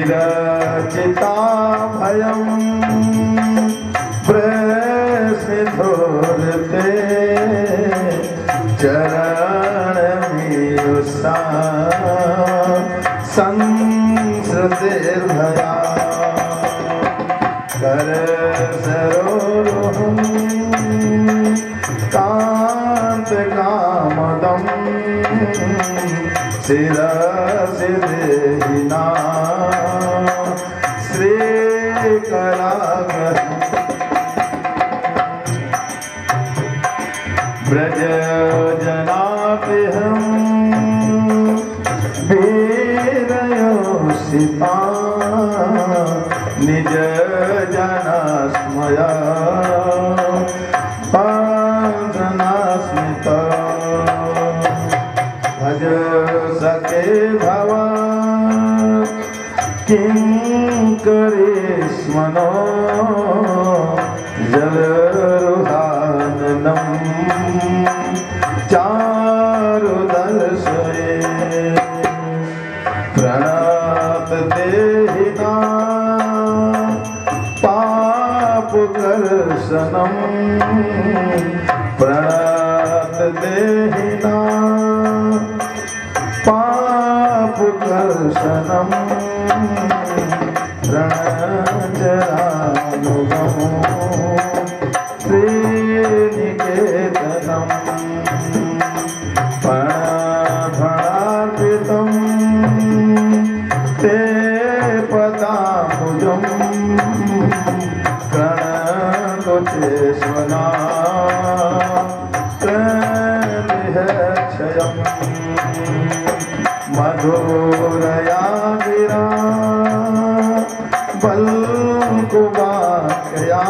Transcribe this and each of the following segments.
विरचिता भयं प्रसिद्धोरते चरणमीयुषा संसृतिर्भया करसरोरुहं कान्तकामदं शिरसि देहिना श्रीकरागं व्रजजनाभ्यं वीरयोषिता निज जनस्मया पांसनास्मिता भज सके भवा किंकरेश्मनो जलरुहाननं चारुदर्शये प्रणत देहिना पापकर्षणं प्रणत देहिना पापकर्षणं प्रणजरानुगमो श्रीनिकेतनं फणार्पितं ते पदाम्बुजं प्रणतोचेश्वना प्रणिहक्षयम् मधुरया गिरा बल्कुवाक्या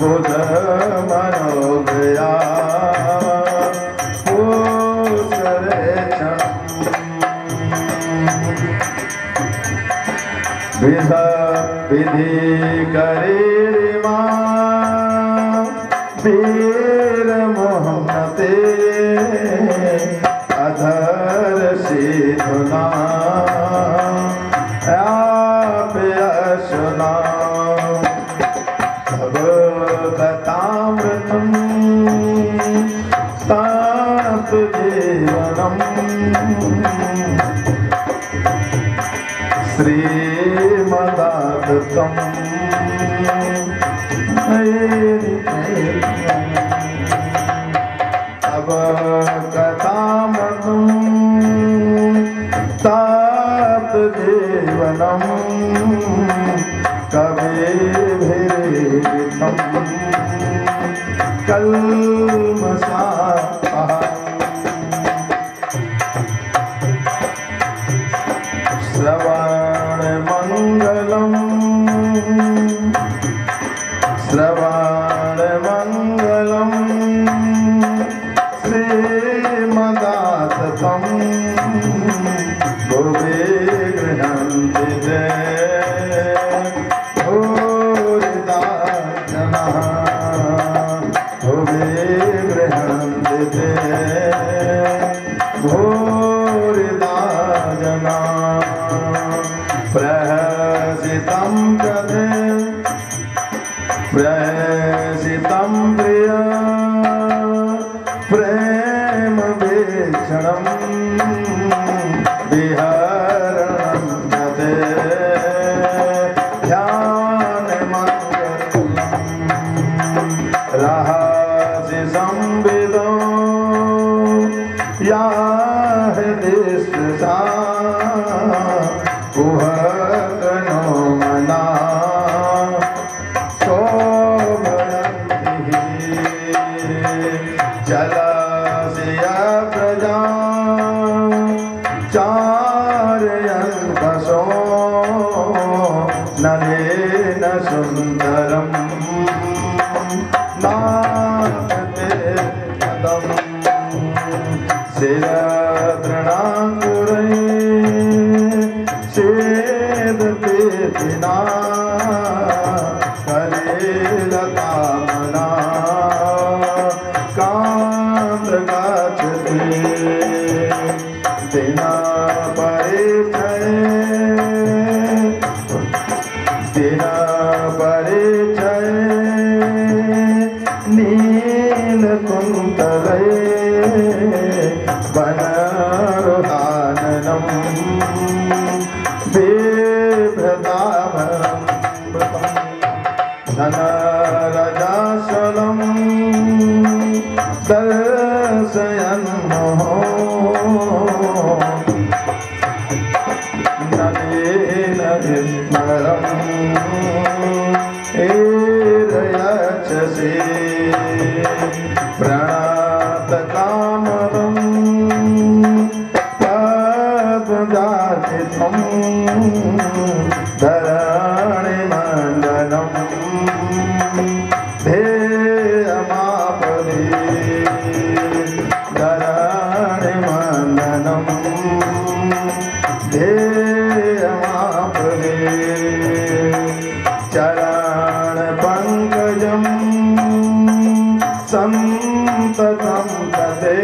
बुध मनोगया विध विधि करे वीर मोहम्मते अधर सीधुना आप्यसुना भगवतामृतं तात जीवनं श्रीमदादत्तं अब कथामृतं तात जीवनं कविभिरीडितं कल्मषापहम् श्रवणमङ्गलं श्रवणमङ्गलं श्रीमदाततं भुवि गृह्णन्ति ते भूरिदा जनाः भुवि गृह्णन्ति ते भूरिदा जनाः प्रहसितं प्रदे प्रहसितं प्रिय प्रेम वीक्षणं विहरणं ददे ध्यानमङ्गलं रहसि संविदो या हृदिस्पृशा कुहकनो मना शोभयन्ति रजासलं दर्शयन्महो नलिन विस्मरं एरयच्छसि प्रणतकामरं पद्मजातिथं धरणिमण्डनं ध्येयमापदि धरणिमण्डनं ध्येयमापदि चरणपङ्कजं सन्ततं तते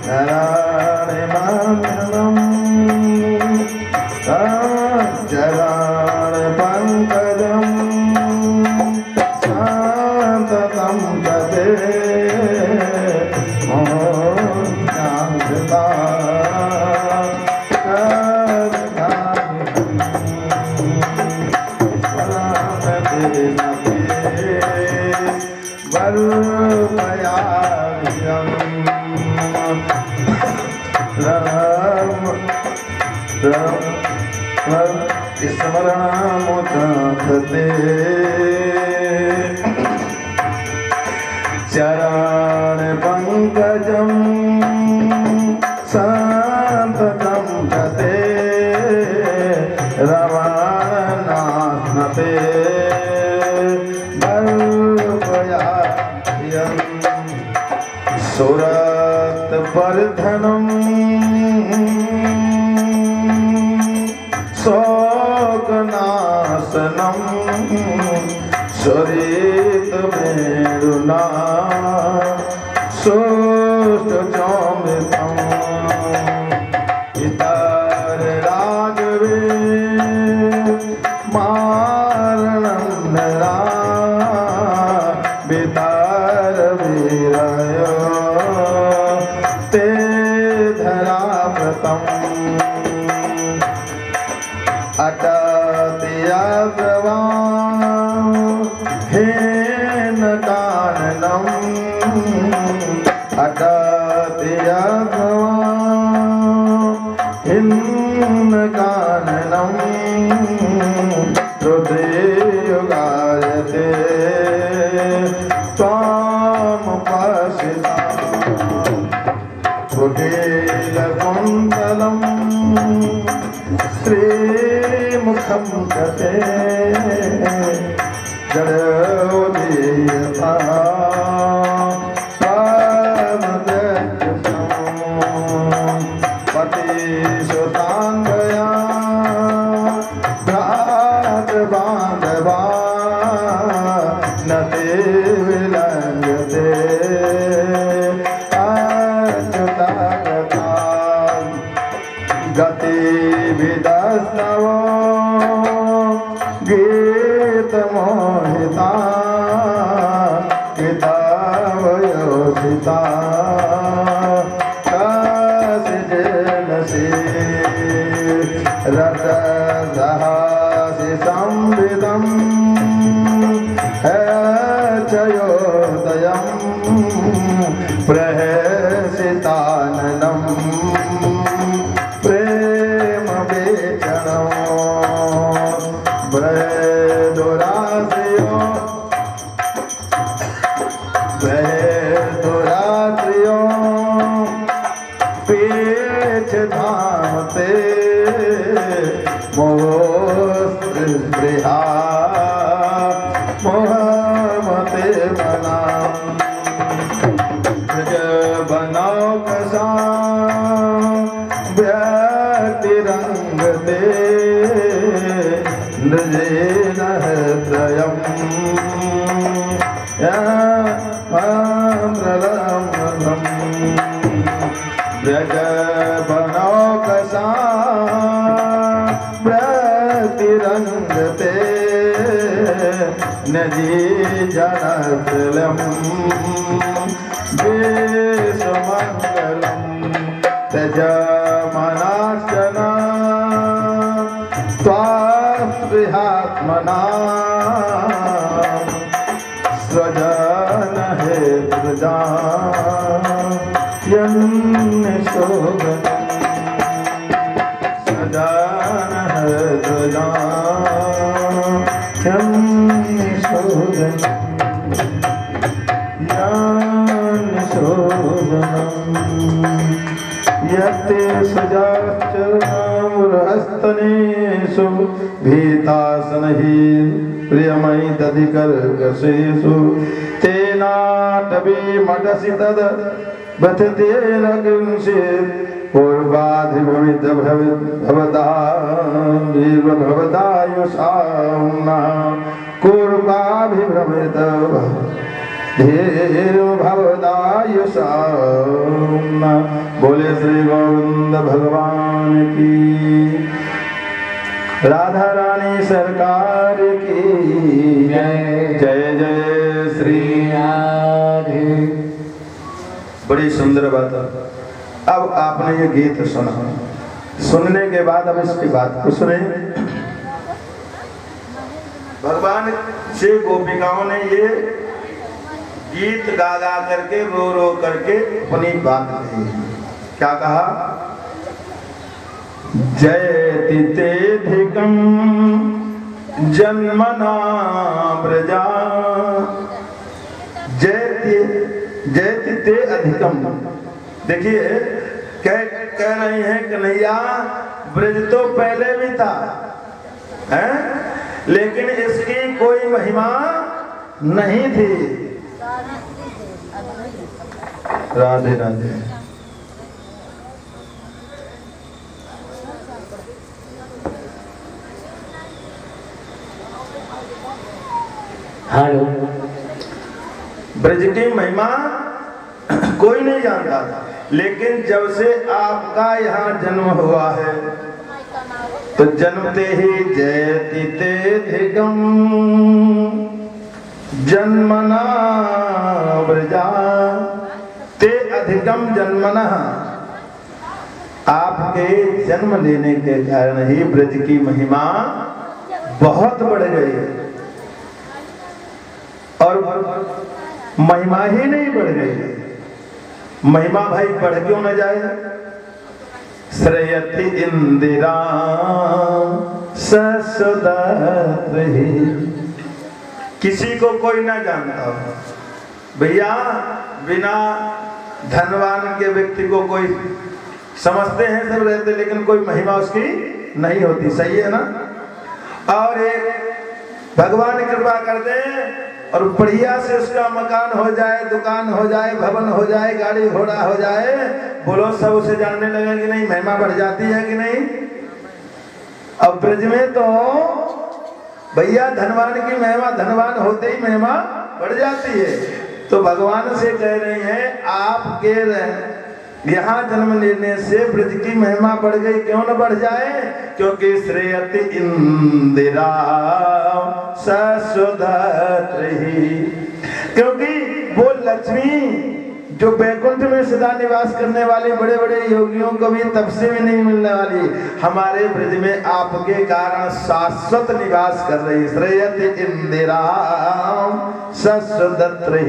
धरणिमण्डनं चरणपङ्कजं सन्ततं तते मोहनान्विता स्मरणमुदाहते चरणपङ्कजं सन्ततं गते रमणनाथते बल्पयायं सुरतवर्धनं शोकनाशनं सुरितमेरुना सोष्ठचौमितं इतर राघवे मारणं नरा वितार वीरय ते धराव्रतम् अटतियाद्रवा हेन काननम् अटतियाद्रवा हिन्न काननम् हृदयुगायते त्वामुपासिता कुटीलकुन्तलं श्रीमुखं गते जडोदीयता पतिसुताङ्गया भ्रातृबान्धवा न ते विलङ्घ्यते अच्युतागता गतिविदस्नव गीतमोहिता गीतावयोषिता कसिजनसि रसदहासि संविदं चयोदयं प्रहसिताननं प्रेम बेचणं दुराश्रियो दुराश्रियो पेच धामते मोहस्पृहा मोहमते बना बनाओ कसा व्यक्तिरंगते नृजेन त्रयम् व्रज बनाओ कसा व्यक्तिरंगते नजी जनतलम देशमंगलम त्यजमनाशना स्वास्पृहात्मना सिंहासन ही प्रियमयी तदिकर कशेषु तेनाटवी मटसि तद बथतेन किंचित् पूर्वाधिभवित भवदायुषाम्ना पूर्वाभिभ्रमित भवदायुषाम्ना। बोले श्री गोविंद भगवान की, राधा रानी सरकार की जय। जय जय श्री राधे। बड़ी सुंदर बात है। अब आपने ये गीत सुना, सुनने के बाद अब इसकी बात को सुने। भगवान से गोपिकाओं ने ये गीत गा गा करके रो रो करके अपनी बात कही। क्या कहा? जयति तेधिकं जन्मना व्रजा, जयति ते अधिकम। देखिए कह रही हैं कन्हैया ब्रज तो पहले भी था है, लेकिन इसकी कोई महिमा नहीं थी। राधे राधे। हेलो। ब्रज की महिमा कोई नहीं जानता था, लेकिन जब से आपका यहाँ जन्म हुआ है तो जन्मते ही जयति तेधिकं जन्मना व्रजा, ते अधिकम जन्मना, आपके जन्म लेने के कारण ही ब्रज की महिमा बहुत बढ़ गई। और महिमा ही नहीं बढ़ गई, महिमा भाई बढ़ क्यों न जाए। श्रेयति इंदिरा ससुदत्रि, किसी को कोई ना जानता हो भैया, बिना धनवान के व्यक्ति को कोई समझते हैं सब रहते, लेकिन कोई महिमा उसकी नहीं होती। सही है ना? और एक भगवान कृपा कर दे और बढ़िया से उसका मकान हो जाए, दुकान हो जाए, भवन हो जाए, गाड़ी घोड़ा हो जाए, बोलो सब उसे जानने लगे कि नहीं? महिमा बढ़ जाती है कि नहीं? अब ब्रज में तो भैया धनवान की महिमा, धनवान होते ही महिमा बढ़ जाती है। तो भगवान से कह रही हैं आपके यहाँ जन्म लेने से ब्रज की महिमा बढ़ गई, क्यों न बढ़ जाए? क्योंकि श्रेयति इंदिरा ससुदत्रि, क्योंकि वो लक्ष्मी जो बैकुंठ में सदा निवास करने वाले बड़े बड़े योगियों को भी तब से भी नहीं मिलने वाली, हमारे ब्रज में आपके कारण शाश्वत निवास कर रही। श्रेयति इंदिरा ससुदत्रि।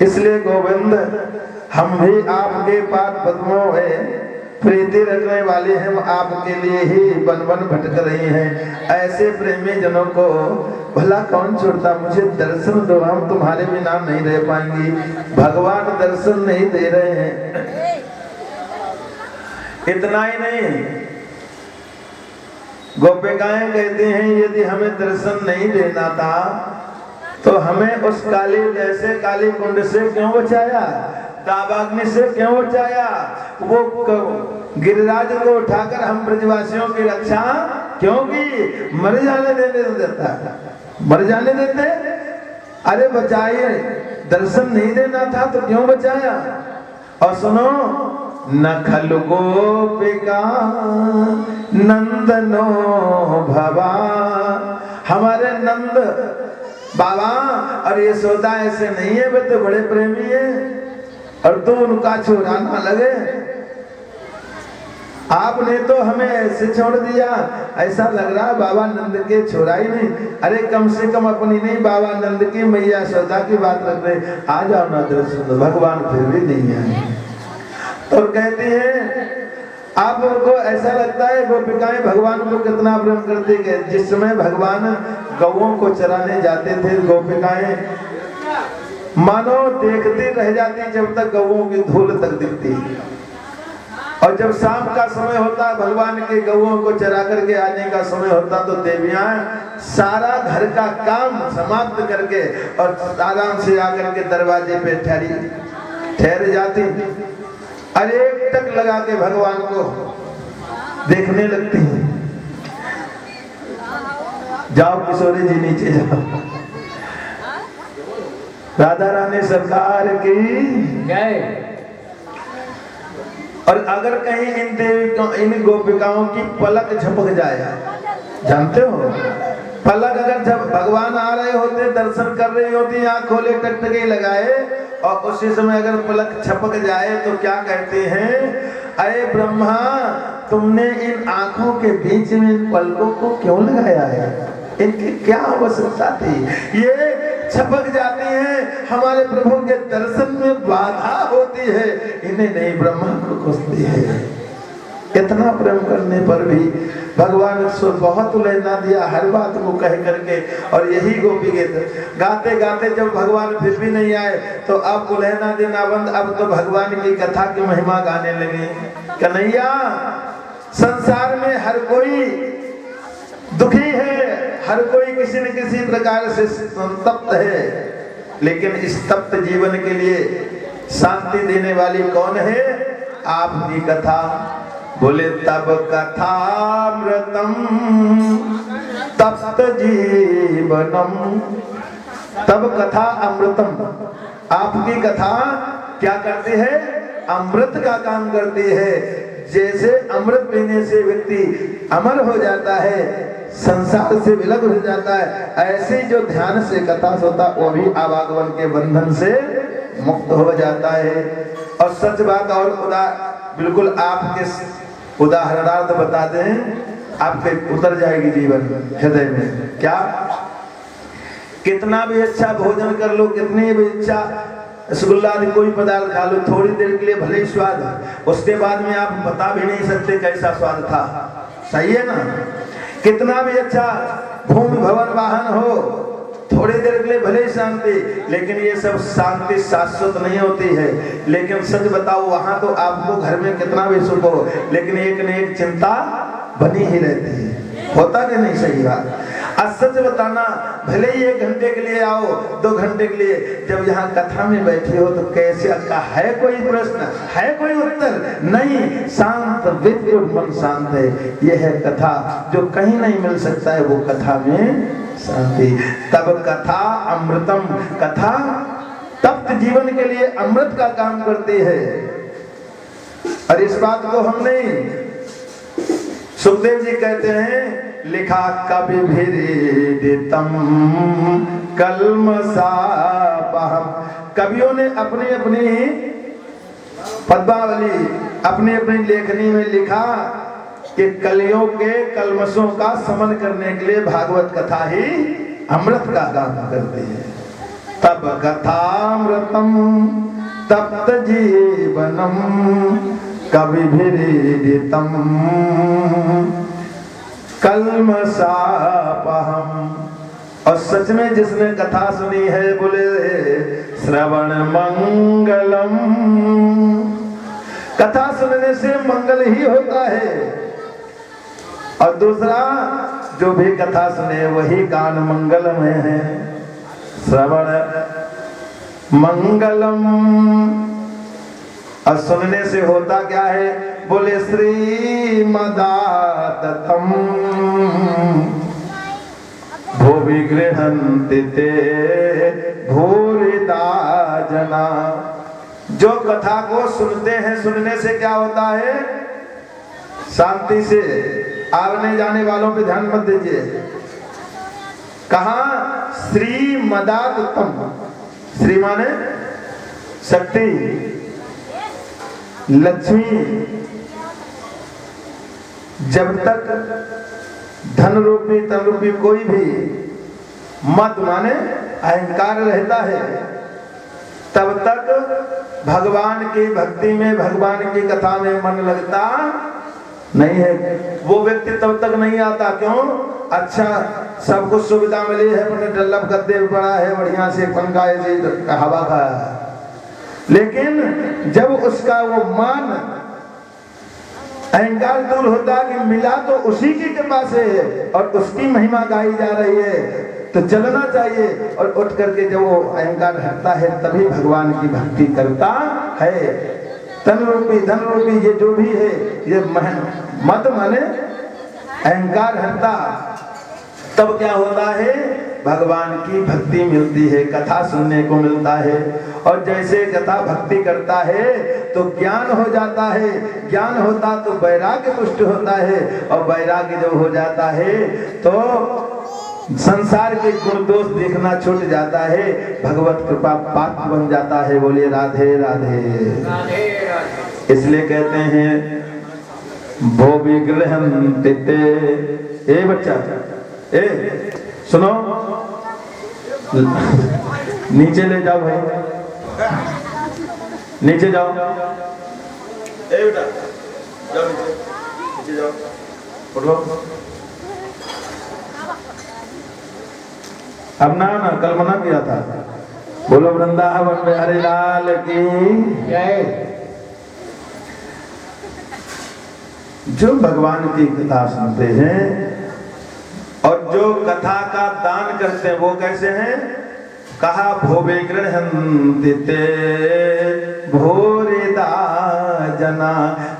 इसलिए गोविंद हम भी आपके पाद पद्मों में प्रीति रखने वाले हैं, हम आपके लिए ही वन वन भटक रही हैं। ऐसे प्रेमी जनों को भला कौन छोड़ता? मुझे दर्शन दो, हम तुम्हारे बिना नहीं रह पाएंगी। भगवान दर्शन नहीं दे रहे हैं। इतना ही नहीं, गोपिकाएं कहती हैं यदि हमें दर्शन नहीं देना था तो हमें उस काली जैसे काली कुंड से क्यों बचाया, दावाग्नि से क्यों बचाया? वो गिरिराज को उठाकर हम ब्रजवासियों की रक्षा क्यों की? मर जाने देता, मर जाने देते? अरे बचाइए, दर्शन नहीं देना था तो क्यों बचाया? और सुनो, न खलु गोपिका नंदनो भवा, हमारे नंद बाबा और यशोदा ऐसे नहीं है, वे तो बड़े प्रेमी है और तू उनका छोरा ना लगे। आपने तो हमें ऐसे छोड़ दिया, ऐसा लग रहा बाबा नंद के छोरा ही नहीं। अरे कम से कम अपनी नहीं, बाबा नंद की मैया यशोदा की बात रख रहे। आ जाओ ना दर्शन, भगवान फिर भी नहीं आए। तो कहती है आपको ऐसा लगता है गोपिकाएं भगवान को कितना प्रेम करती है। जिस समय भगवान गौओं को चराने जाते थे, गोपिकाएं मानो देखती रह जाती जब तक गौओं की धूल तक दिखती। और जब शाम का समय होता, भगवान के गौओं को चरा करके आने का समय होता, तो देवियां सारा घर का काम समाप्त करके और आराम से आकर के दरवाजे पे ठहर जाती, अरे टक लगा के भगवान को देखने लगती हैं। जाओ किशोरी जी नीचे जाओ। राधा रानी सरकार की जय। और अगर कहीं इन गोपिकाओं की पलक झपक जाए, जानते हो, पलक अगर जब भगवान आ रहे होते, दर्शन कर रही होती, आंख खोले टकटकी लगाए, और उसी समय अगर पलक झपक जाए तो क्या कहते हैं, अरे ब्रह्मा, तुमने इन आंखों के बीच में इन पलकों को क्यों लगाया है? इनकी क्या आवश्यकता थी? ये छपक जाती हैं, हमारे प्रभु के दर्शन में बाधा होती है, इन्हें नहीं, ब्रह्मा को खुशती है। इतना प्रेम करने पर भी भगवान ने बहुत उलझना दिया हर बात को कह करके। और यही गोपी गीत गाते गाते जब भगवान फिर भी नहीं आए, तो अब उलझना देना बंद, अब तो भगवान की कथा की महिमा गाने लगे। कन्हैया, संसार में हर कोई दुखी है, हर कोई किसी न किसी प्रकार से संतप्त है, लेकिन इस तप्त जीवन के लिए शांति देने वाली कौन है? आपकी कथा। बोले तब कथामृतम तप्त जीवनम। तब कथा अमृतम, आपकी कथा क्या करती है? अमृत का काम करती है। जैसे अमृत पीने से व्यक्ति अमर हो जाता है, संसार से विलग हो जाता है, ऐसे जो ध्यान से कथा होता, वो भी आवागमन के बंधन से मुक्त हो जाता है। और सच बात और बिल्कुल आपके उदाहरणार्थ बता दें, आपके उतर जाएगी जीवन हृदय में। क्या? कितना भी अच्छा भोजन कर लो, कितनी भी अच्छा रसगुल्ला आदि कोई पदार्थ खा लो, थोड़ी देर के लिए भले ही स्वाद, उसके बाद में आप बता भी नहीं सकते कैसा स्वाद था। सही है ना? कितना भी अच्छा भूमि भवन वाहन हो, थोड़ी देर के लिए भले ही शांति, लेकिन ये सब शांति शाश्वत नहीं होती है। लेकिन सच बताओ, वहां तो आपको घर में कितना भी सुख हो, लेकिन एक न एक चिंता बनी ही रहती है। होता कि नहीं? सही बात। आज सच बताना, भले ही 1 घंटे के लिए आओ, 2 घंटे के लिए, जब यहाँ कथा में बैठे हो तो कैसे का है? कोई प्रश्न है? कोई उत्तर नहीं? शांत, बिल्कुल मन शांत है। यह है कथा, जो कहीं नहीं मिल सकता है, वो कथा में शांति। तब कथा अमृतम, कथा तप्त जीवन के लिए अमृत का काम करती है। और इस बात को हम नहीं, सुखदेव जी कहते हैं, लिखा कवि भिरीडितम कल्मषापहम। कवियों ने अपनी अपनी पद्मावली, अपनी अपनी लेखनी में लिखा कि कलियों के कल्मषों का शमन करने के लिए भागवत कथा ही अमृत का काम करती है। तब कथामृतम तप्त जीवनम कविभिरीडितम कल्मषापहम। और सच में जिसने कथा सुनी है, बोले श्रवण मंगलम। कथा सुनने से मंगल ही होता है। और दूसरा, जो भी कथा सुने वही गान मंगलमय है। श्रवण मंगलम। और सुनने से होता क्या है? बोले श्रीमदाततम भुवि गृहन्ति ते भूरिदा जना। जो कथा को सुनते हैं, सुनने से क्या होता है? शांति से। आने जाने वालों पे ध्यान मत दीजिए। कहा? श्रीमदाततम। श्री माने शक्ति, लक्ष्मी। जब तक धन रूपी तन रूपी कोई भी मद माने अहंकार रहता है, तब तक भगवान की भक्ति में, भगवान की कथा में मन लगता नहीं है। वो व्यक्ति तब तक नहीं आता। क्यों? अच्छा, सब कुछ सुविधा मिली है, अपने डल्लभ गद्दे पड़ा है, बढ़िया से पंखा ऐसे हवा खाया, लेकिन जब उसका वो मान अहंकार दूर होता है कि मिला तो उसी की कृपा से है और उसकी महिमा गाई जा रही है, तो चलना चाहिए। और उठ करके जब वो अहंकार हटता है तभी भगवान की भक्ति करता है। तन रूपी धन रूपी ये जो भी है, ये मत माने अहंकार हटता, तब क्या होता है, भगवान की भक्ति मिलती है, कथा सुनने को मिलता है। और जैसे कथा भक्ति करता है तो ज्ञान हो जाता है, ज्ञान होता तो वैराग्य पुष्ट होता है, और वैराग्य जब हो जाता है तो संसार के गुण दोष देखना छूट जाता है, भगवत कृपा पात्र बन जाता है। बोलिए राधे राधे, राधे राधे। इसलिए कहते हैं भो विग्रहं तिते, ए बच्चा ए सुनो, नीचे ले जाओ भाई, नीचे जाओ, ए बेटा जाओ नीचे जाओ, उठो। अब ना कल मना किया था, बोलो वृंदावन में हरे लाल की जय। जो भगवान की कथा सुनते हैं और जो कथा का दान करते हैं वो कैसे हैं, कहा भोवे गृहन्ति ते भोरेदा जना।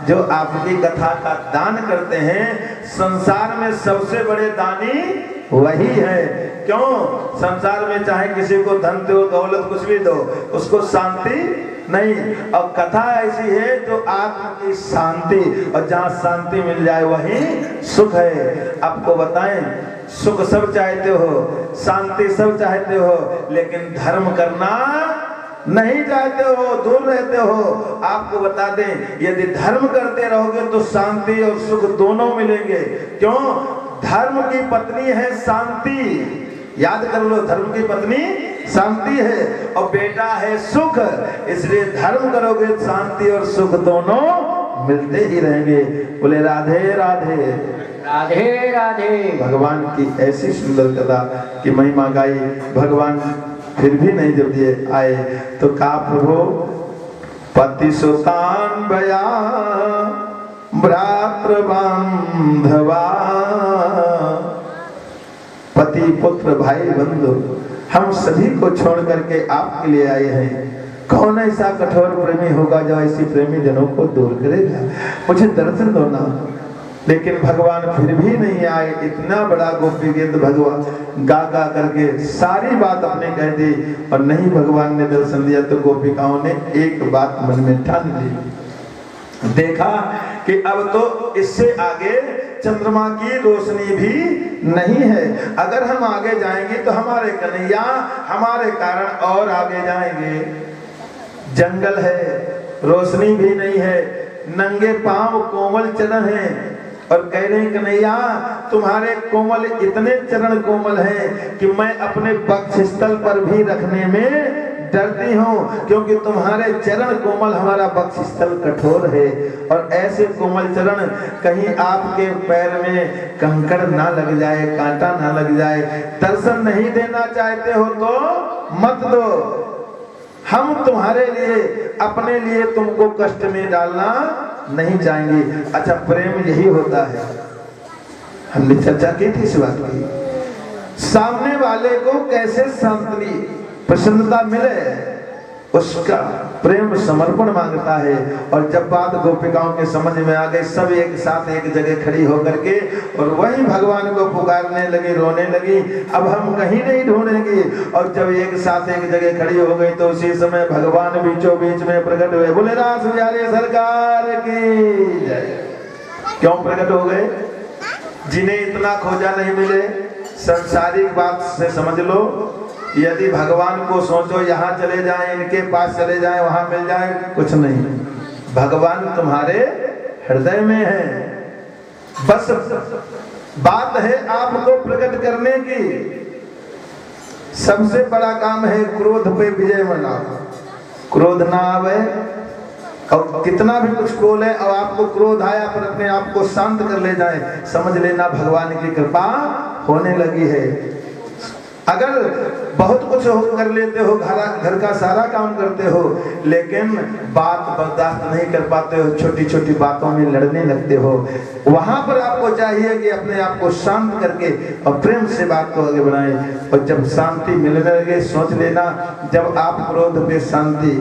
जो आपकी कथा का दान करते हैं, संसार में सबसे बड़े दानी वही है। क्यों, संसार में चाहे किसी को धन दो दौलत कुछ भी दो, उसको शांति नहीं। और कथा ऐसी है जो आत्मा की शांति, और जहाँ शांति मिल जाए वही सुख है। आपको बताएं, सुख सब चाहते हो, शांति सब चाहते हो, लेकिन धर्म करना नहीं चाहते हो, दूर रहते हो। आपको बता दें, यदि धर्म करते रहोगे तो शांति और सुख दोनों मिलेंगे। क्यों, धर्म की पत्नी है शांति, याद कर लो, धर्म की पत्नी शांति है और बेटा है सुख। इसलिए धर्म करोगे शांति और सुख दोनों मिलते ही रहेंगे। बोले राधे राधे, राधे राधे। भगवान की ऐसी सुंदर कथा की महिमा गाई, भगवान फिर भी नहीं जब दिए आए तो कहा प्रभु पति सुतान भया भ्रातृ बांधवा, पति पुत्र भाई बंधु हम सभी को छोड़ करके आपके लिए आए हैं। कौन ऐसा कठोर प्रेमी होगा जो ऐसी प्रेमी जनों को दूर करेगा, मुझे दर्शन दो ना। लेकिन भगवान फिर भी नहीं आए। इतना बड़ा गोपी गीत भगवान गा गा करके सारी बात अपने कह दी और नहीं भगवान ने दर्शन दिया। तो गोपिकाओं ने एक बात मन में ठान ली, देखा कि अब तो इससे आगे चंद्रमा की रोशनी भी नहीं है। अगर हम आगे जाएंगे तो हमारे कन्हैया हमारे कारण और आगे जाएंगे। जंगल है, रोशनी भी नहीं है, नंगे पांव कोमल चरण हैं और कह रहे हैं कन्हैया तुम्हारे कोमल इतने चरण कोमल हैं कि मैं अपने वक्षस्थल पर भी रखने में डरती हूँ, क्योंकि तुम्हारे चरण कोमल, हमारा वक्षस्थल कठोर है। और ऐसे कोमल चरण, कहीं आपके पैर में कंकड़ ना लग जाए, कांटा ना लग जाए। दर्शन नहीं देना चाहते हो तो मत दो, हम तुम्हारे लिए अपने लिए तुमको कष्ट में डालना नहीं चाहेंगे। अच्छा, प्रेम यही होता है, हमने चर्चा की थी इस बात की। सामने वाले को कैसे शांति प्रसन्नता मिले, उसका प्रेम समर्पण मांगता है। और जब बात गोपिकाओं के समझ में आ गई, सब एक साथ एक जगह खड़ी होकर के और वही भगवान को पुकारने लगी, रोने लगी, अब हम कहीं नहीं ढूंढेंगे। और जब एक साथ एक जगह खड़ी हो गई तो उसी समय भगवान बीचों बीच में प्रकट हुए। बोले रास बिहारी सरकार की जय। क्यों प्रकट हो गए? जिन्हें इतना खोजा नहीं मिले। संसारिक बात से समझ लो, यदि भगवान को सोचो यहाँ चले जाएं, इनके पास चले जाएं, वहां मिल जाए, कुछ नहीं। भगवान तुम्हारे हृदय में है, बस बात है आपको प्रकट करने की। सबसे बड़ा काम है क्रोध पे विजय मनाना। क्रोध ना आवे, और कितना भी कुछ बोले और आपको क्रोध आया पर अपने आप को शांत कर ले जाए, समझ लेना भगवान की कृपा होने लगी है। अगर बहुत कुछ हो कर लेते हो, घर का सारा काम करते हो, लेकिन बात बर्दाश्त नहीं कर पाते हो, छोटी छोटी बातों में लड़ने लगते हो। वहां पर आपको चाहिए कि अपने आप को शांत करके और प्रेम से बात को आगे बढ़ाएं। और जब शांति मिलने लगे, सोच लेना, जब आप क्रोध पे शांति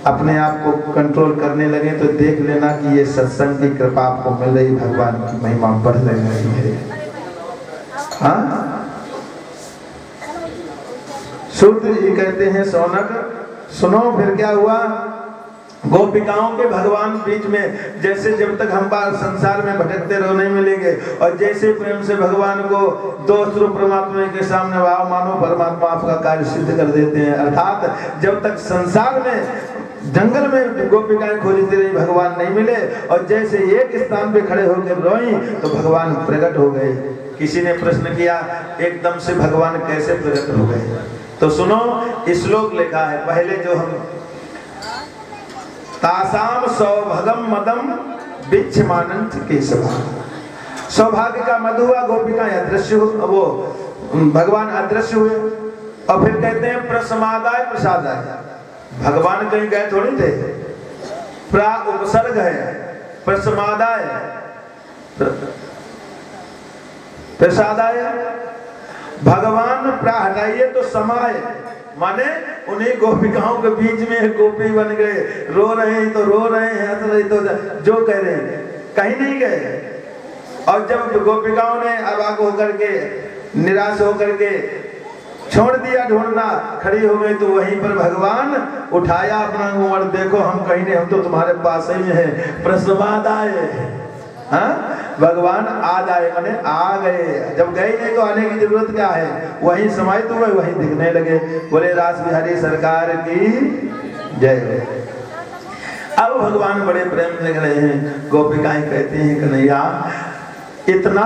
अपने आप को कंट्रोल करने लगे तो देख लेना कि ये सत्संग की कृपा आपको मिल रही, भगवान की महिमा बढ़ रही है। हाँ, सूत्र जी कहते हैं, सौनक सुनो फिर क्या हुआ। गोपिकाओं के भगवान बीच में, जैसे जब तक हम बार संसार में भटकते रहो नहीं मिलेंगे, और जैसे प्रेम से भगवान को दोस्त रूप परमात्मा के सामने वाव मानो, परमात्मा आपका कार्य सिद्ध कर देते हैं। अर्थात जब तक संसार में जंगल में गोपिकाएं खोजती रही, भगवान नहीं मिले, और जैसे एक स्थान पे खड़े होकर रोई तो भगवान प्रकट हो गए। किसी ने प्रश्न किया, एकदम से भगवान कैसे प्रकट हो गए? तो सुनो, श्लोक लिखा है पहले जो हम, तासाम सौभगम मदम बिच्छमानंत केशवा। सौभाग्य का मधु हुआ, गोपिकाएं अदृश्य, वो भगवान अदृश्य हुए। और फिर कहते हैं प्रसमादाय प्रसादाय, भगवान कहीं गए थोड़ी थे, प्रा उपसर्ग है, प्रसमादाय प्रसादाय, भगवान प्रा हटाइए तो समाए, माने उन्हीं गोपिकाओं के बीच में गोपी बन गए, रो रहे हैं तो रो रहे हैं, हंस रहे तो जो कह रहे हैं, कहीं नहीं गए। और जब गोपिकाओं ने अवाक होकर के, निराश होकर के छोड़ दिया ढूंढना, खड़ी हो गई, तो वहीं पर भगवान उठाया अपना उमर, देखो हम कहीं नहीं, हम तो तुम्हारे पास ही में है, प्रसवाद आए। हाँ, भगवान आज आए, माने आ गए। जब गए नहीं तो आने की जरूरत क्या है, वहीं समाहित हुए, वहीं दिखने लगे। बोले रास बिहारी सरकार की जय। अब भगवान बड़े प्रेम से रहे हैं। गोपिकाएं कहती हैं, कन्हैया इतना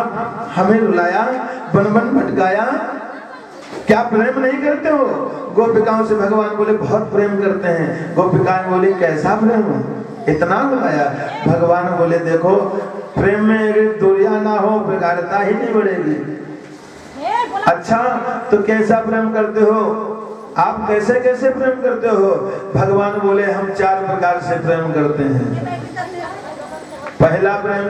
हमें रुलाया, बन बन भटकाया, क्या प्रेम नहीं करते हो? गोपिकाओं से भगवान बोले बहुत प्रेम करते हैं। गोपिकाएं बोली कैसा प्रेम, इतना रुलाया? भगवान बोले देखो, प्रेम में अगर दूरियां ना हो, प्रगाढ़ता ही नहीं बढ़ेगी। अच्छा, तो कैसा प्रेम करते हो आप, कैसे कैसे प्रेम करते हो? भगवान बोले हम 4 प्रकार से प्रेम करते हैं। पहला प्रेम,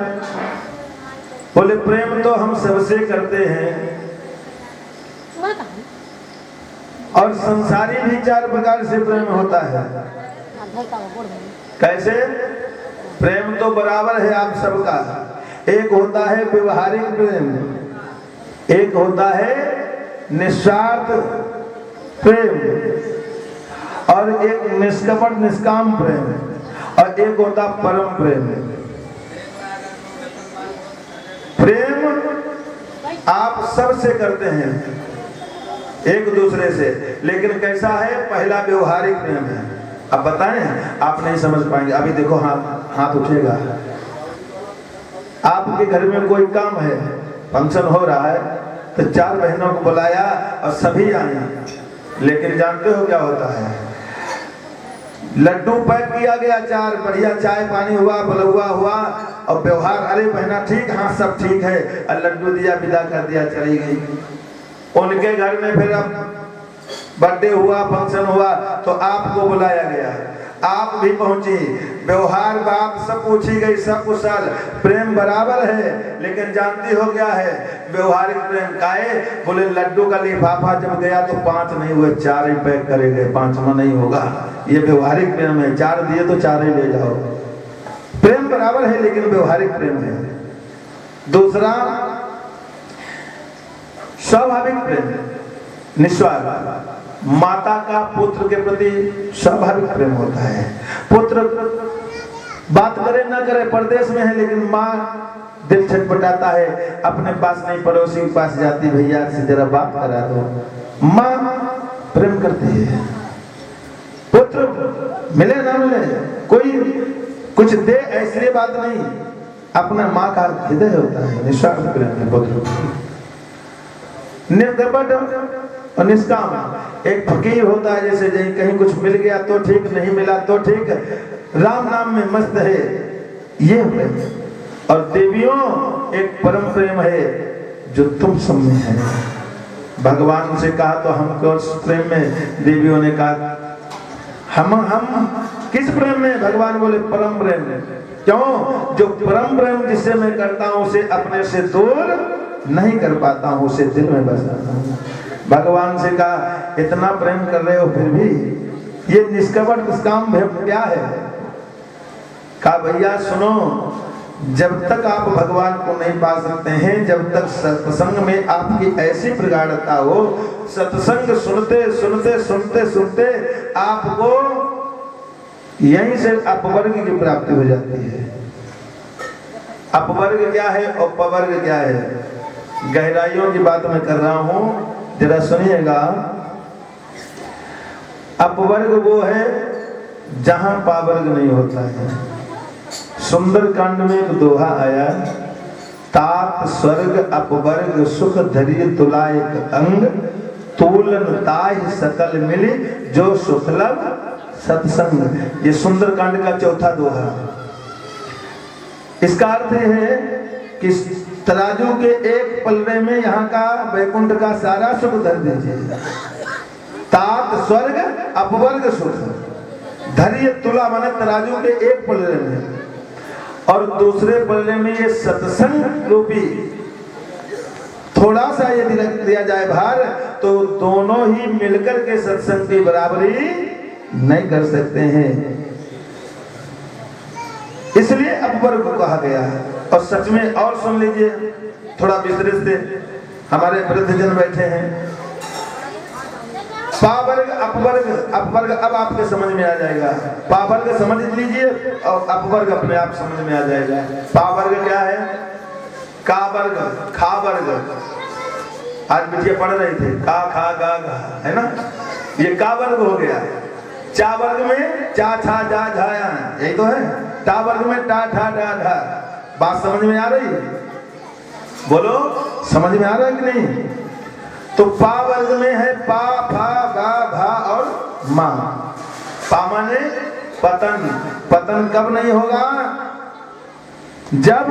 बोले प्रेम तो हम सबसे करते हैं, और संसारी भी 4 प्रकार से प्रेम होता है। कैसे? प्रेम तो बराबर है आप सबका। एक होता है व्यवहारिक प्रेम, एक होता है निस्वार्थ प्रेम, और एक निष्कपट निष्काम प्रेम, और एक होता परम प्रेम। प्रेम आप सबसे करते हैं, एक दूसरे से, लेकिन कैसा है? पहला व्यवहारिक प्रेम है। अब बताएं, आप नहीं समझ पाएंगे। अभी देखो, हाथ उठेगा, आपके घर में कोई काम है, फंक्शन हो रहा है, तो 4 बहनों को बुलाया और सभी आए, लेकिन जानते हो क्या होता है? लड्डू पैक किया गया, 4 बढ़िया, चाय पानी हुआ, बलुआ हुआ, और व्यवहार, अरे बहना ठीक, हाँ सब ठीक है, और लड्डू दिया, विदा कर दिया, चली गई। उनके घर में फिर अब बर्थडे हुआ, फंक्शन हुआ, तो आपको बुलाया गया, आप भी पहुंची, व्यवहार बात सब पूछी गई, सब कुशल, प्रेम बराबर है। लेकिन जानती हो क्या है व्यवहारिक प्रेम का है? बोले लड्डू का लिफाफा जब गया तो 5 नहीं हुए, 4 ही पैक करे गए, 5वां नहीं होगा। ये व्यवहारिक प्रेम है, 4 दिए तो 4 ही ले जाओ। प्रेम बराबर है, लेकिन व्यवहारिक प्रेम है। दूसरा स्वाभाविक प्रेम, निस्वार्थ। माता का पुत्र के प्रति स्वाभाविक प्रेम होता है। पुत्र बात करे ना करे, परदेश में है, लेकिन माँ दिल छटपटाता है, अपने पास नहीं पड़ोसी के पास जाती, भैया से जरा बात करा दो। माँ प्रेम करती है। पुत्र मिले ना मिले, कोई कुछ दे ऐसी बात नहीं, अपना माँ का हृदय होता है, निस्वार्थ प्रेम है पुत्र। निर्कपट और निष्काम। एक फकीर होता है, जैसे कहीं कुछ मिल गया तो ठीक, नहीं मिला तो ठीक, राम नाम में मस्त है, ये प्रेम। और देवियों, एक परम प्रेम है जो तुम सब में है। भगवान से कहा तो हमको प्रेम में, देवियों ने कहा हम किस प्रेम में? भगवान बोले परम प्रेम में। क्यों? जो परम प्रेम जिससे मैं करता हूं उसे अपने से दूर नहीं कर पाता हूं, उसे दिल में बसाता हूं। भगवान से कहा इतना प्रेम कर रहे हो फिर भी ये निष्कपट काम क्या है? कहा भैया सुनो, जब तक आप भगवान को नहीं पा सकते हैं, जब तक सत्संग में आपकी ऐसी प्रगाढ़ता हो, सत्संग सुनते सुनते सुनते सुनते आपको यहीं से अपवर्ग की प्राप्ति हो जाती है। अपवर्ग क्या है और पवर्ग क्या है? गहराइयों की बात मैं कर रहा हूं, जरा सुनिएगा। अपवर्ग वो है जहां पावर्ग नहीं होता है। सुंदर कांड में एक दोहा आया, तात स्वर्ग अपवर्ग सुख धरिय तुलायक अंग, तूलन ताहि सकल मिली जो सुखलभ सत्संग। ये सुंदर कांड का चौथा दोहा। इसका अर्थ है कि तराजू के एक पलड़े में यहाँ का वैकुंठ का सारा सुख धर दीजिए। तात स्वर्ग अपवर्ग सुख धरिय तुला माने तराजू के एक पलड़े में, और दूसरे पलड़े में ये सत्संग रूपी थोड़ा सा यदि रख दिया जाए भार, तो दोनों ही मिलकर के सत्संग की बराबरी नहीं कर सकते हैं। इसलिए अपवर्ग को कहा गया है। और सच में और सुन लीजिए थोड़ा विस्तृत से, हमारे वृद्धजन बैठे हैं। पावर्ग अपवर्ग, अपवर्ग अब आपके समझ में आ जाएगा। पावर्ग समझ लीजिए और अपवर्ग अपने आप समझ में आ जाएगा। पावर्ग क्या है? कावर्ग, खावर्ग। आज बिटिया पढ़ रही थे का खा गा गा, है ना? ये कावर्ग हो गया। चा वर्ग में चा छा जा झाया, यही तो है। टा वर्ग में टा ठा डा ढा। बात समझ में आ रही है? बोलो, समझ में आ रहा है कि नहीं? तो पा वर्ग में है पा फा गा भा और मा। पा माने पतन। पतन कब नहीं होगा? जब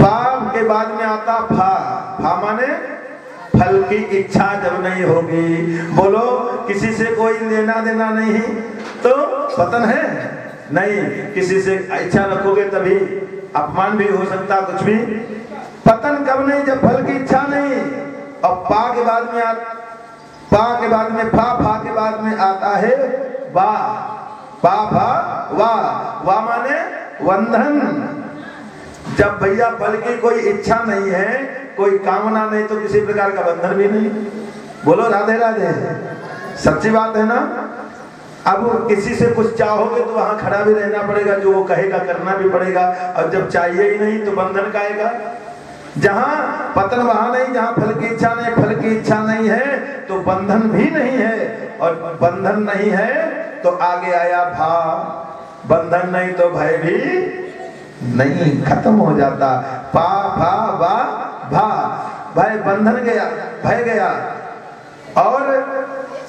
पा के बाद में आता फा। फा माने फल की इच्छा जब नहीं होगी। बोलो, किसी से कोई लेना देना नहीं तो पतन है नहीं। किसी से इच्छा रखोगे तभी अपमान भी हो सकता, कुछ भी। पतन कब नहीं? जब फल की इच्छा नहीं। और पा के बाद में पा के बाद में फा, फा के बाद में आता है वा। पा फा वा। वा माने बंधन। जब भैया फल की कोई इच्छा नहीं है, कोई कामना नहीं, तो किसी प्रकार का बंधन भी नहीं। बोलो राधे राधे, सच्ची बात है ना? अब किसी से कुछ चाहोगे तो वहां खड़ा भी रहना पड़ेगा, जो वो कहेगा करना भी पड़ेगा। और जब चाहिए ही नहीं तो बंधन का आएगा। जहां पतन वहां नहीं, जहां फल की इच्छा नहीं, फल की इच्छा नहीं है तो बंधन भी नहीं है। और बंधन नहीं है तो आगे आया भाव। बंधन नहीं तो भय भी नहीं, खत्म हो जाता। पा भा वा भा। भय, बंधन गया, भय गया। और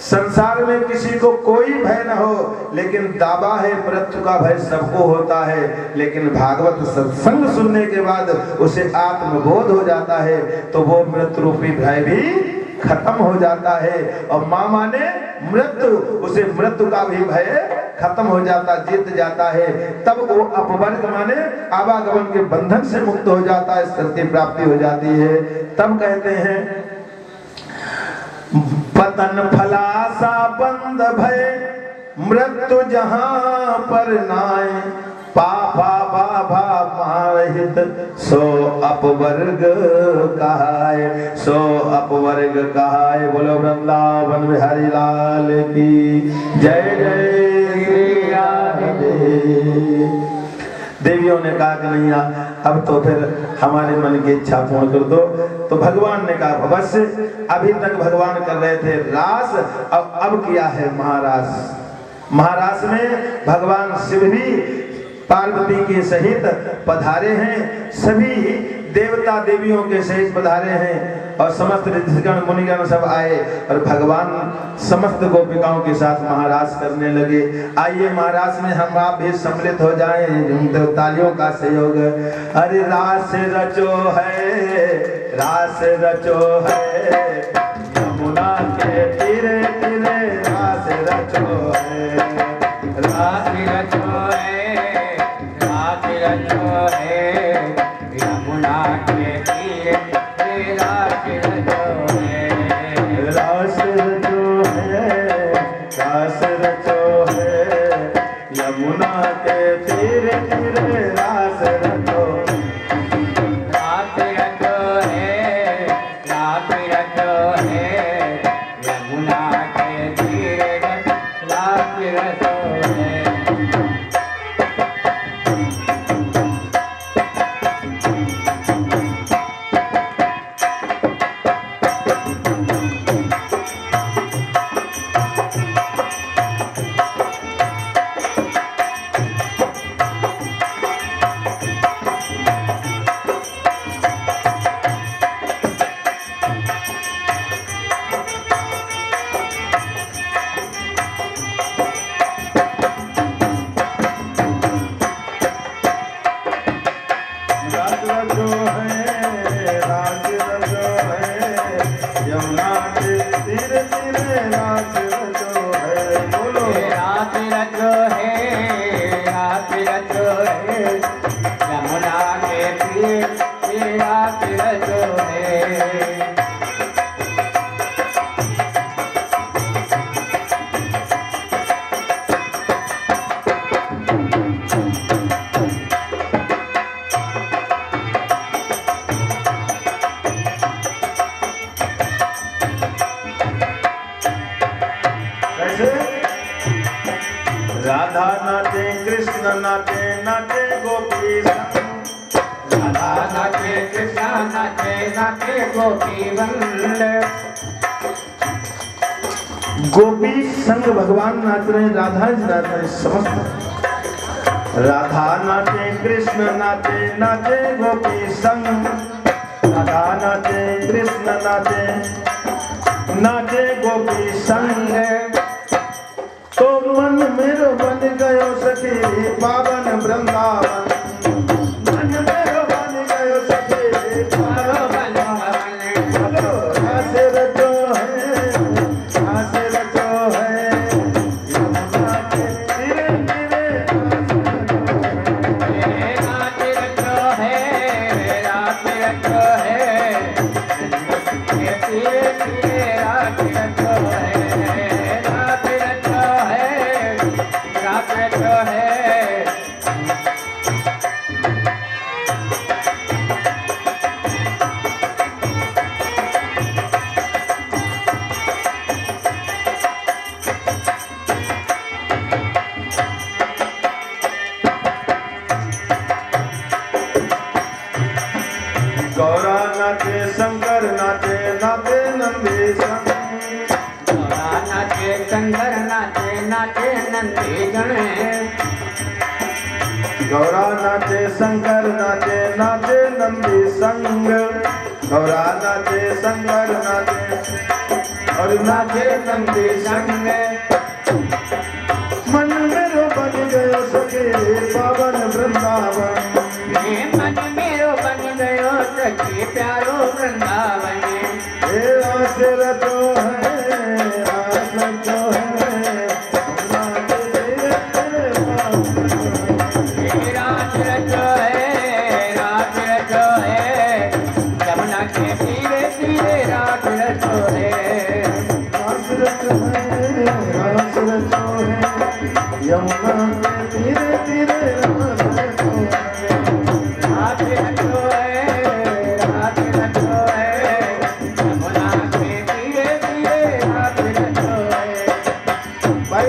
संसार में किसी को कोई भय न हो, लेकिन दावा है मृत्यु का भय सबको होता है। लेकिन भागवत सत्संग सुनने के बाद उसे आत्मबोध हो जाता है, तो वो मृत्यु रूपी भय भी खत्म हो जाता है। और माँ माने मृत्यु, उसे मृत्यु का भी भय खत्म हो जाता, जीत जाता है। तब वो अपवर्ग माने आवागमन के बंधन से मुक्त हो जाता है, स्थिर की प्राप्ति हो जाती है। तब कहते हैं पतन फलासा बंद भय मृत्यु जहां पर नाय। पापा बाबा मारहित सो अपवर्ग कहाय, सो अपवर्ग कहाय। बोलो वृंदावन बिहारी लाल की जय जय श्री राधे। देवियों ने कहा कि नहीं, अब तो फिर हमारे मन की इच्छा पूर्ण कर दो। तो भगवान ने कहा अवश्य। अभी तक भगवान कर रहे थे रास, अब किया है महारास। महारास में भगवान शिव भी पार्वती के सहित पधारे हैं, सभी देवता देवियों के सहित पधारे हैं। और समस्त ऋषिगण मुनिगण सब आए और भगवान समस्त गोपिकाओं के साथ महारास करने लगे। आइए महारास में हम आप भी सम्मिलित हो जाएं, तालियों का सहयोग। अरे रास रचो है रास रचो है, यमुना के तीरे तीरे रास रचो है, रास रचो है, रास रचो है, यमुना के तीरे तीरे रास रचो है। रास रचो है, रास रचो है, यमुना के तीरे तीरे रास रचो। रास रचो है, रास रचो है, यमुना के तीरे रास रचो है। रास रचो है, रास रचो है, यमुना के तीरे तीरे रास रचो है। बोलो रास रचो है, रास रचो है, यमुना के तीरे रास रचो है। कैसे? राधा नाचे कृष्ण नाचे, नाचे गोपी संग। राधा नाचे कृष्ण नाचे, नाचे गोपी वृंद। गोपी संग भगवान नाच रहे, राधा जी नाच रहे, समस्त। राधा नाचे कृष्ण नाचे, नाचे गोपी संग। राधा नाचे कृष्ण नाचे, नाचे गोपी संग। तो मन मेरो बन गयो सखी पावन वृंदावन, मन मेरो बन गयो सखी पावन वृंदावन। रास रचो है, रास रचो है, यमुना के तीरे तीरे रास रचो है, रास रचो है, तीरे तीरे रास रचो है, रास रचो है, रास रचो है। गौरा नाचे शंकर नाचे, नाचे नंदीशन। गौरा नाचे शंकर नाचे, नाचे नंदीगण। गौरा नाचे शंकर नाचे, नाचे नंदी संग। गौरा नाचे शंकर नाचे और नाचे नंदी संग। मन मेरो बन गयो सखी पावन वृंदावन, मन मेरो बन गयो सखी प्यारो वृंदावन। हे रास रचो है, रास रचो है, यमुना के तीरे तीरे रास रचो है, रास रचो है, यमुना के तीरे तीरे रास रचो है। रास रचो है, रास रचो है, यमुना के तीरे तीरे रास रचो है। रास रचो है, रास रचो है, यमुना के तीरे तीरे रास रचो है। भाई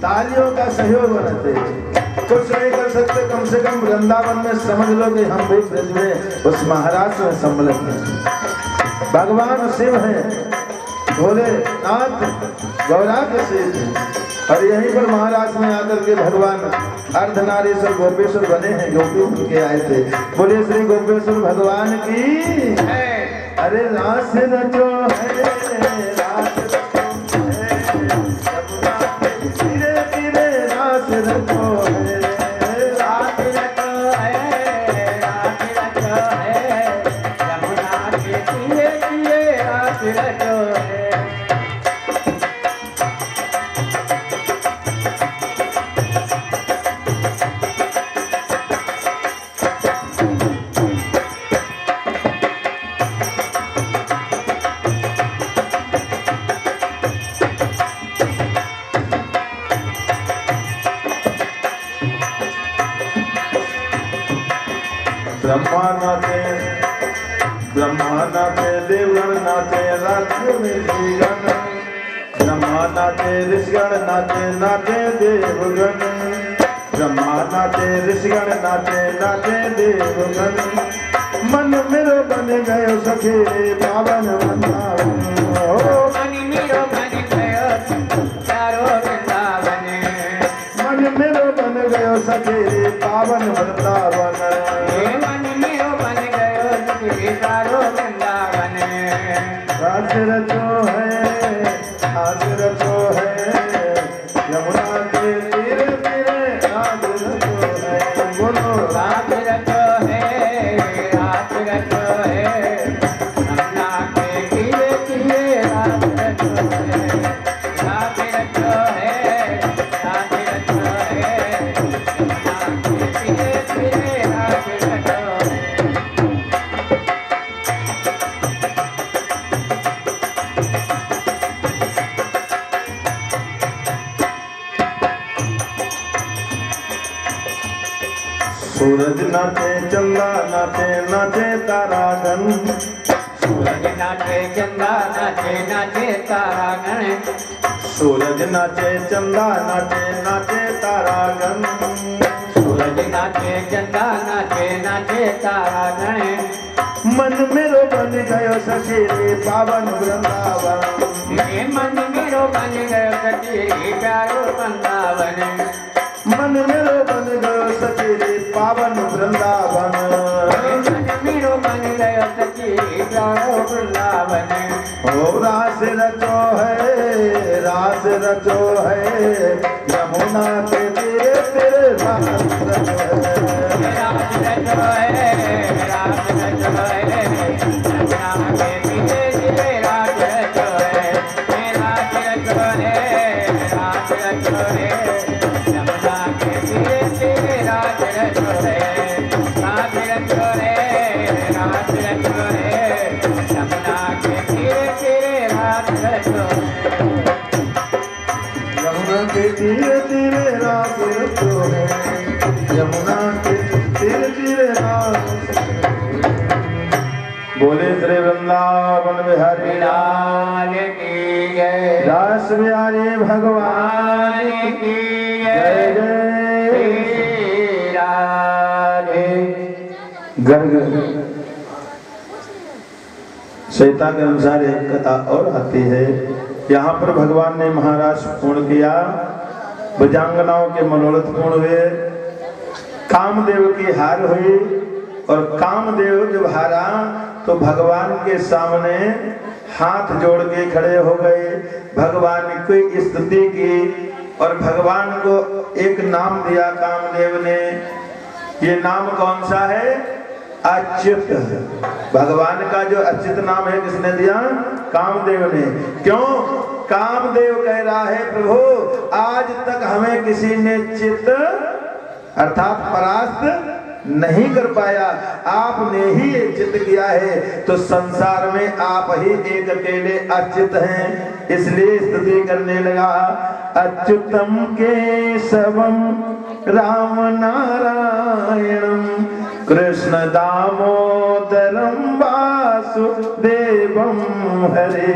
तालियों का सहयोग होना चाहिए। कुछ नहीं कर सकते, कम से कम वृंदावन में समझ लो कि हम भी ब्रज में उस महाराज में सम्मिलित हैं। भगवान शिव हैं, भोलेनाथ गौरा के शिव हैं, और यहीं पर महाराज में आकर के भगवान अर्धनारीश्वर गोपेश्वर बने हैं, गोपी उनके आए थे। बोले श्री गोपेश्वर भगवान की। अरे रास रचो है, रास रचो है, यमुना के तीरे तीरे रास रचो है, रास रचो है, रास रचो है, यमुना के ब्रह्मा नाचे, ब्रह्मा नाचे, देवगण नाचे, राज्य में श्रीगण। ब्रह्मा नाचे, ऋषिगण नाचे, नाचे देवगण। ब्रह्मा नाचे, ऋषिगण नाचे, नाचे देवगण। मन मेरो बन गयो सखे पावन वृंदावन। मन मेरो बन गयो चारो वृंदावन। मन मेरो बन गयो सखे पावन वृंदावन। मन मेरो बन गयो सखे चारो वृंदावन। रास रचो है यमुना के तीरे तीरे रास रचो है। बोलो रास रचो है, रास रचो है, यमुना के तीरे तीरे रास रचो है। रास रचो है, रास रचो है, यमुना के तीरे तीरे रास रचो है। सूरज नाचे, चंदा नाचे, नाचे तारागण। सूरज नाचे, चंदा नाचे, नाचे तारागण। सूरज नाचे, चंदा नाचे, नाचे तारागण। सूरज नाचे, चंदा नाचे, नाचे तारागण। मन मेरो बन गयो सखे पावन वृंदावन। ये मन मेरो बन गयो सखी प्यारो वृंदावन। मन मेरो बन गयो सखे पावन वृंदावन। मन मेरो बन गयो सखी प्यारो वृंदावन। ओ रास रचो है, रास रचो है, यमुना के तीरे तीरे रास रचो है। रास रचो है, रास रचो है, यमुना के तीरे तीरे रास रचो है। रास रचो है, रास रचो है, यमुना के तीरे तीरे रास रचो है। रास रचो है, रास रचो है, यमुना के तीरे तीरे रास रचो है। यमुना के तीरे तीरे रास रचो है। यमुना के तीरे तीरे रास। बोले श्री वृंदावन बिहारी लाल की जय, रास बिहारी भगवान की जय जय। जय। श्री राधे। गर्ग संहिता के अनुसार एक कथा और आती है। यहाँ पर भगवान ने महाराज पूर्ण किया, भुजंगनाओं के मनोरथ पूर्ण हुए, कामदेव की हार हुई। और कामदेव जब हारा तो भगवान के सामने हाथ जोड़ के खड़े हो गए, भगवान की स्तुति की और भगवान को एक नाम दिया कामदेव ने। ये नाम कौन सा है? अच्युत। भगवान का जो अच्युत नाम है किसने दिया? कामदेव ने। क्यों? कामदेव कह रहा है प्रभु आज तक हमें किसी ने चित अर्थात परास्त नहीं कर पाया, आपने ही ये चित किया है, तो संसार में आप ही एक अकेले अच्युत हैं। इसलिए स्तुति करने लगा। अच्युतम केशवम राम नारायणम कृष्ण दामोदरम वासुदेवम हरे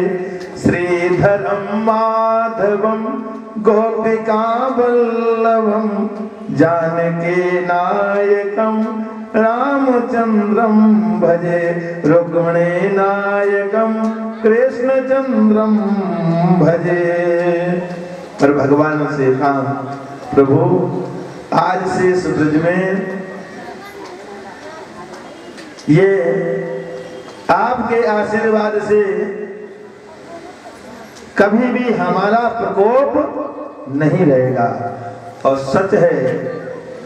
श्रीधरम माधवम गोपिका वल्लभम जानकी नायकम रामचंद्रम भजे रुक्मिणी नायकम कृष्णचंद्रम भजे। पर भगवान से कहा प्रभु आज से इस ब्रज में ये आपके आशीर्वाद से कभी भी हमारा प्रकोप नहीं रहेगा। और सच है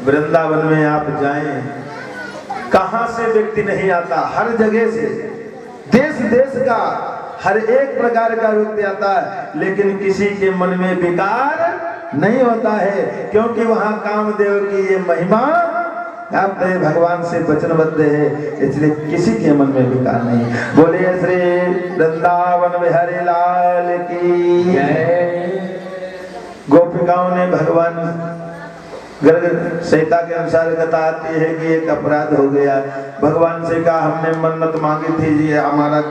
वृंदावन में आप जाएं, कहां से व्यक्ति नहीं आता, हर जगह से देश देश का हर एक प्रकार का व्यक्ति आता है, लेकिन किसी के मन में विकार नहीं होता है, क्योंकि वहां कामदेव की ये महिमा आप भगवान से वचनबद्ध है, इसलिए किसी के मन में विकार नहीं। बोलिए श्री वृंदावन बिहारी लाल की जय। गोपिकाओं ने भगवान गर्ग संहिता के अनुसार कथा आती है कि एक अपराध हो गया। भगवान से कहा हमने मन्नत मांगी थी जी हमारा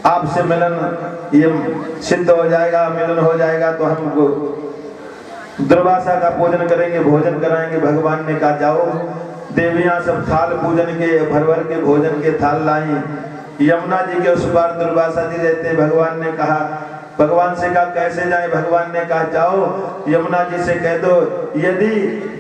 आपसे मिलन ये सिद्ध हो जाएगा, मिलन हो जाएगा तो हमको दुर्वासा का पूजन करेंगे, भोजन कराएंगे। भगवान ने कहा जाओ। देवियां सब थाल पूजन के भर भर के भोजन के थाल लाई। यमुना जी के उस पार दुर्वासा जी रहते। भगवान ने कहा, भगवान से कहा कैसे जाए? भगवान ने कहा जाओ यमुना जी से कह दो यदि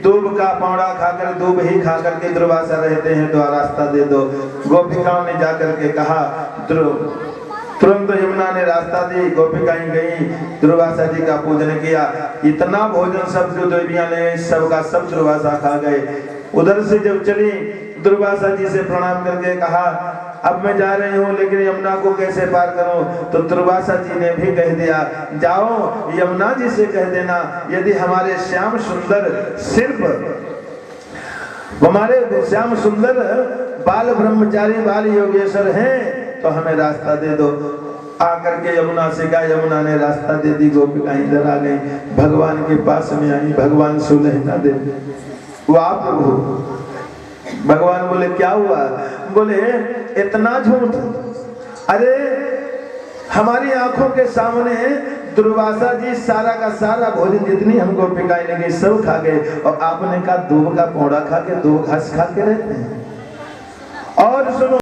दूब का पौड़ा खाकर दूब ही खाकर के दुर्वासा रहते हैं तो रास्ता दे दो। गोपिकाओं ने जाकर के कहा, तुरंत यमुना ने रास्ता दी। गोपिकाएं गई, दुर्वासा जी का पूजन किया। इतना भोजन सब जो देवियां ने सबका सब दुर्वासा खा गए। उधर से जब चली दुर्वासा जी से प्रणाम करके कहा अब मैं जा रही हूँ लेकिन यमुना को कैसे पार करूं? तो दुर्वासा जी ने भी कह दिया जाओ यमुना जी से कह देना यदि हमारे श्याम सुंदर सिर्फ हमारे श्याम सुंदर बाल ब्रह्मचारी बाल योगेश्वर हैं तो हमें रास्ता दे दो। आकर के यमुना से कहा, यमुना ने रास्ता दे दी। गोपिका इधर आ गई, भगवान के पास में आई। भगवान सुलहना दे वो आप लोग। भगवान बोले क्या हुआ? बोले इतना झूठ। अरे हमारी आंखों के सामने दुर्वासा जी सारा का सारा भोजन जितनी हमको पिकाई लगी सब खा गए और आपने कहा दूब का पौड़ा खा के दो घास खा के रहते हैं। और सुनो